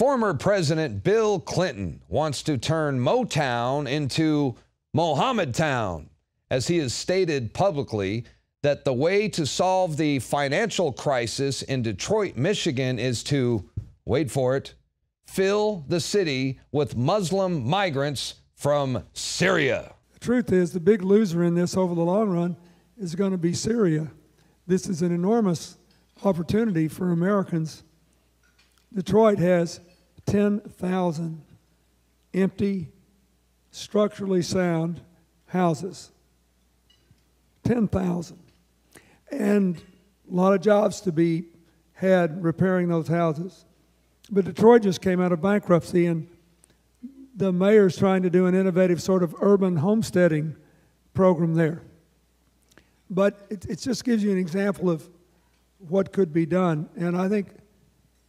Former President Bill Clinton wants to turn Motown into Mohammed-town, as he has stated publicly that the way to solve the financial crisis in Detroit, Michigan is to, wait for it, fill the city with Muslim migrants from Syria. The truth is, the big loser in this over the long run is going to be Syria. This is an enormous opportunity for Americans. Detroit has 10,000 empty, structurally sound houses. 10,000. And a lot of jobs to be had repairing those houses. But Detroit just came out of bankruptcy, and the mayor's trying to do an innovative sort of urban homesteading program there. But it just gives you an example of what could be done. And I think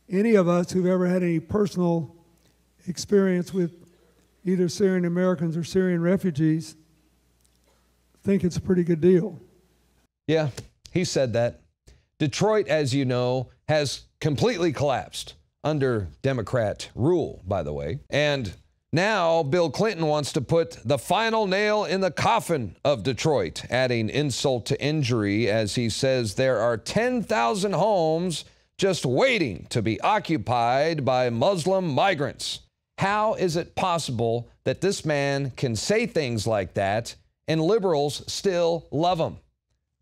any of us who've ever had any personal experience with either Syrian Americans or Syrian refugees think it's a pretty good deal. Yeah, he said that. Detroit, as you know, has completely collapsed under Democrat rule, by the way. And now Bill Clinton wants to put the final nail in the coffin of Detroit, adding insult to injury as he says there are 10,000 homes just waiting to be occupied by Muslim migrants. How is it possible that this man can say things like that and liberals still love him?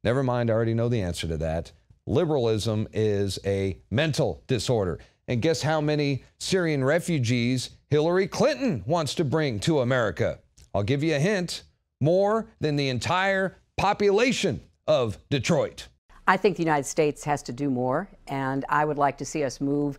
Never mind, I already know the answer to that. Liberalism is a mental disorder. And guess how many Syrian refugees Hillary Clinton wants to bring to America? I'll give you a hint. More than the entire population of Detroit. I think the United States has to do more, and I would like to see us move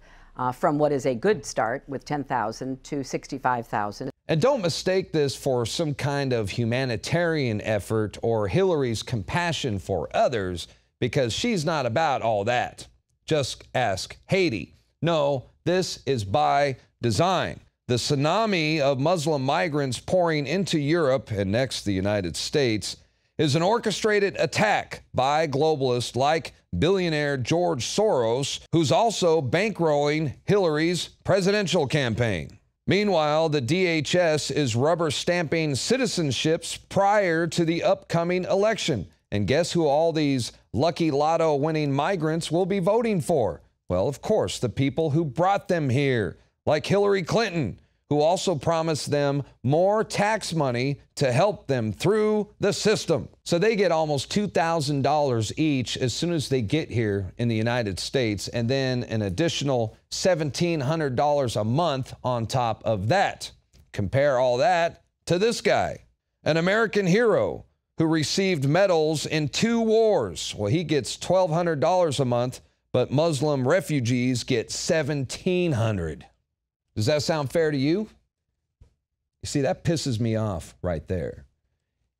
from what is a good start with 10,000 to 65,000. And don't mistake this for some kind of humanitarian effort or Hillary's compassion for others, because she's not about all that. Just ask Haiti. No, this is by design. The tsunami of Muslim migrants pouring into Europe and next the United States is an orchestrated attack by globalists like billionaire George Soros, who's also bankrolling Hillary's presidential campaign. Meanwhile, the DHS is rubber stamping citizenships prior to the upcoming election. And guess who all these lucky lotto winning migrants will be voting for? Well, of course, the people who brought them here, like Hillary Clinton, who also promised them more tax money to help them through the system. So they get almost $2,000 each as soon as they get here in the United States, and then an additional $1,700 a month on top of that. Compare all that to this guy, an American hero who received medals in 2 wars. Well, he gets $1,200 a month, but Muslim refugees get $1,700. Does that sound fair to you? You see, that pisses me off right there.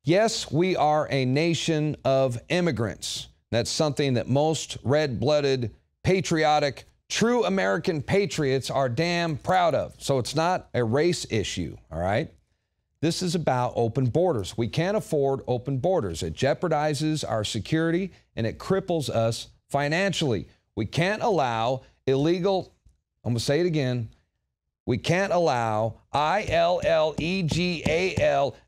Yes, we are a nation of immigrants. That's something that most red-blooded, patriotic, true American patriots are damn proud of. So it's not a race issue, all right? This is about open borders. We can't afford open borders. It jeopardizes our security and it cripples us financially. We can't allow illegal, I'm going to say it again, we can't allow illegal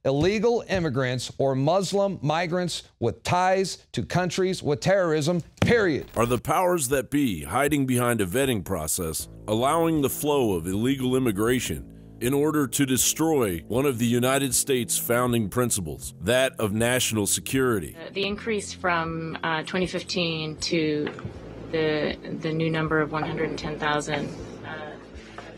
illegal immigrants or Muslim migrants with ties to countries with terrorism, period. Are the powers that be hiding behind a vetting process, allowing the flow of illegal immigration in order to destroy one of the United States' founding principles, that of national security? The increase from 2015 to the new number of 110,000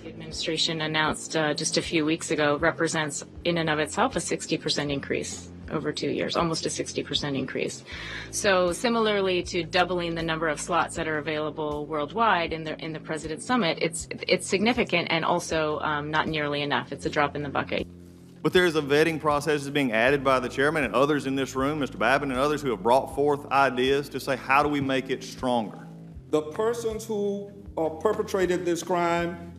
the administration announced just a few weeks ago represents in and of itself a 60% increase over 2 years, almost a 60% increase. So similarly to doubling the number of slots that are available worldwide in the President's Summit, it's significant and also not nearly enough. It's a drop in the bucket. But there is a vetting process that's being added by the chairman and others in this room, Mr. Babin and others who have brought forth ideas to say, how do we make it stronger? The persons who perpetrated this crime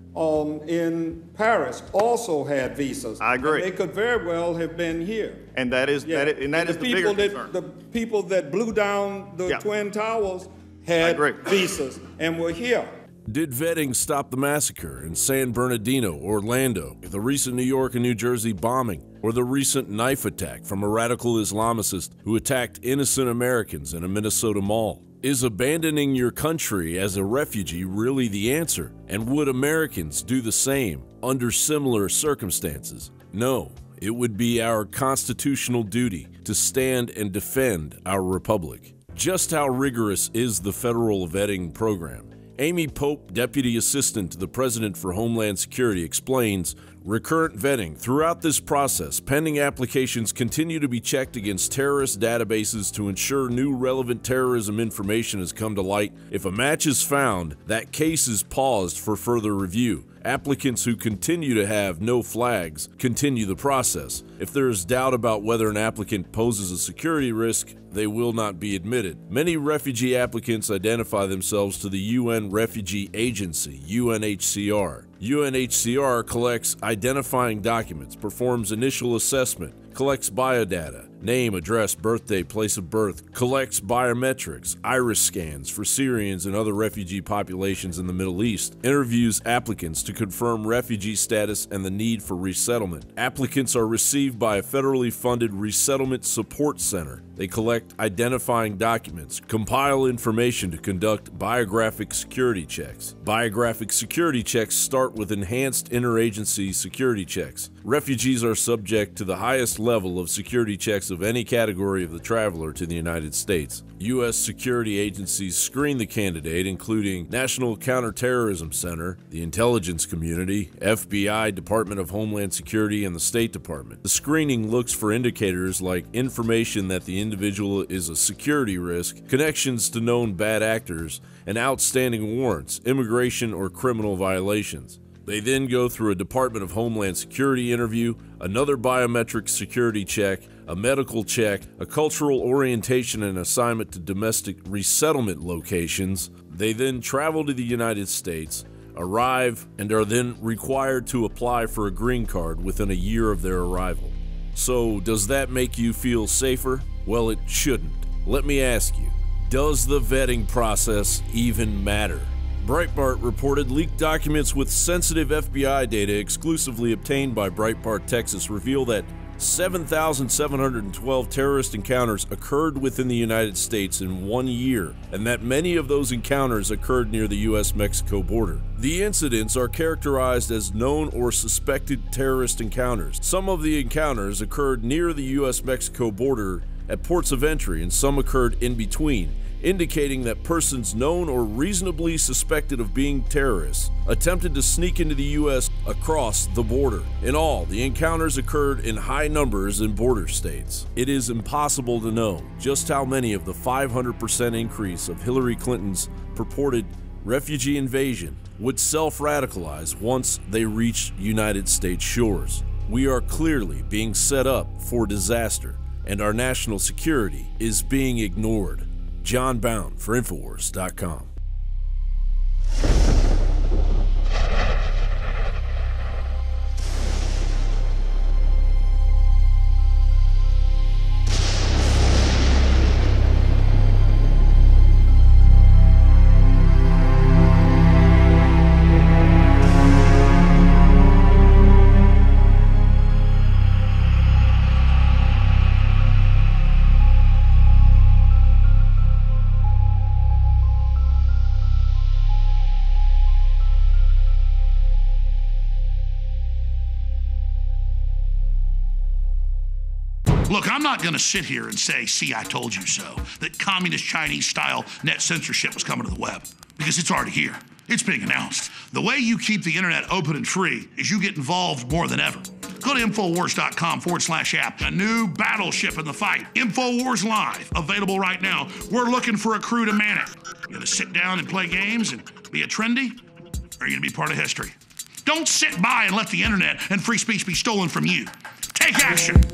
in Paris also had visas. I agree. They could very well have been here. And that is the bigger concern. The people that blew down the Twin Towers had visas and were here. Did vetting stop the massacre in San Bernardino, Orlando, the recent New York and New Jersey bombing, or the recent knife attack from a radical Islamicist who attacked innocent Americans in a Minnesota mall? Is abandoning your country as a refugee really the answer? And would Americans do the same under similar circumstances? No, it would be our constitutional duty to stand and defend our republic. Just how rigorous is the federal vetting program? Amy Pope, Deputy Assistant to the President for Homeland Security, explains, recurrent vetting. Throughout this process, pending applications continue to be checked against terrorist databases to ensure new relevant terrorism information has come to light. If a match is found, that case is paused for further review. Applicants who continue to have no flags continue the process. If there is doubt about whether an applicant poses a security risk, they will not be admitted. Many refugee applicants identify themselves to the UN Refugee Agency, UNHCR. UNHCR collects identifying documents, performs initial assessment, collects biodata, name, address, birthday, place of birth, collects biometrics, iris scans for Syrians and other refugee populations in the Middle East, interviews applicants to confirm refugee status and the need for resettlement. Applicants are received by a federally funded resettlement support center. They collect identifying documents, compile information to conduct biographic security checks. Biographic security checks start with enhanced interagency security checks. Refugees are subject to the highest level of security checks of any category of the traveler to the United States. U.S. security agencies screen the candidate, including National Counterterrorism Center, the intelligence community, FBI, Department of Homeland Security, and the State Department. The screening looks for indicators like information that the individual is a security risk, connections to known bad actors, and outstanding warrants, immigration or criminal violations. They then go through a Department of Homeland Security interview, another biometric security check, a medical check, a cultural orientation and assignment to domestic resettlement locations. They then travel to the United States, arrive, and are then required to apply for a green card within a year of their arrival. So, does that make you feel safer? Well, it shouldn't. Let me ask you, does the vetting process even matter? Breitbart reported leaked documents with sensitive FBI data exclusively obtained by Breitbart Texas reveal that 7,712 terrorist encounters occurred within the United States in 1 year, and that many of those encounters occurred near the U.S.-Mexico border. The incidents are characterized as known or suspected terrorist encounters. Some of the encounters occurred near the U.S.-Mexico border at ports of entry, and some occurred in between, indicating that persons known or reasonably suspected of being terrorists attempted to sneak into the U.S. across the border. In all, the encounters occurred in high numbers in border states. It is impossible to know just how many of the 500% increase of Hillary Clinton's purported refugee invasion would self-radicalize once they reached United States shores. We are clearly being set up for disaster, and our national security is being ignored. John Bowne for InfoWars.com. Look, I'm not going to sit here and say, see, I told you so, that communist Chinese-style net censorship was coming to the web, because it's already here. It's being announced. The way you keep the internet open and free is you get involved more than ever. Go to InfoWars.com/app. A new battleship in the fight. InfoWars Live, available right now. We're looking for a crew to man it. You going to sit down and play games and be a trendy? Or are you going to be part of history? Don't sit by and let the internet and free speech be stolen from you. Take action.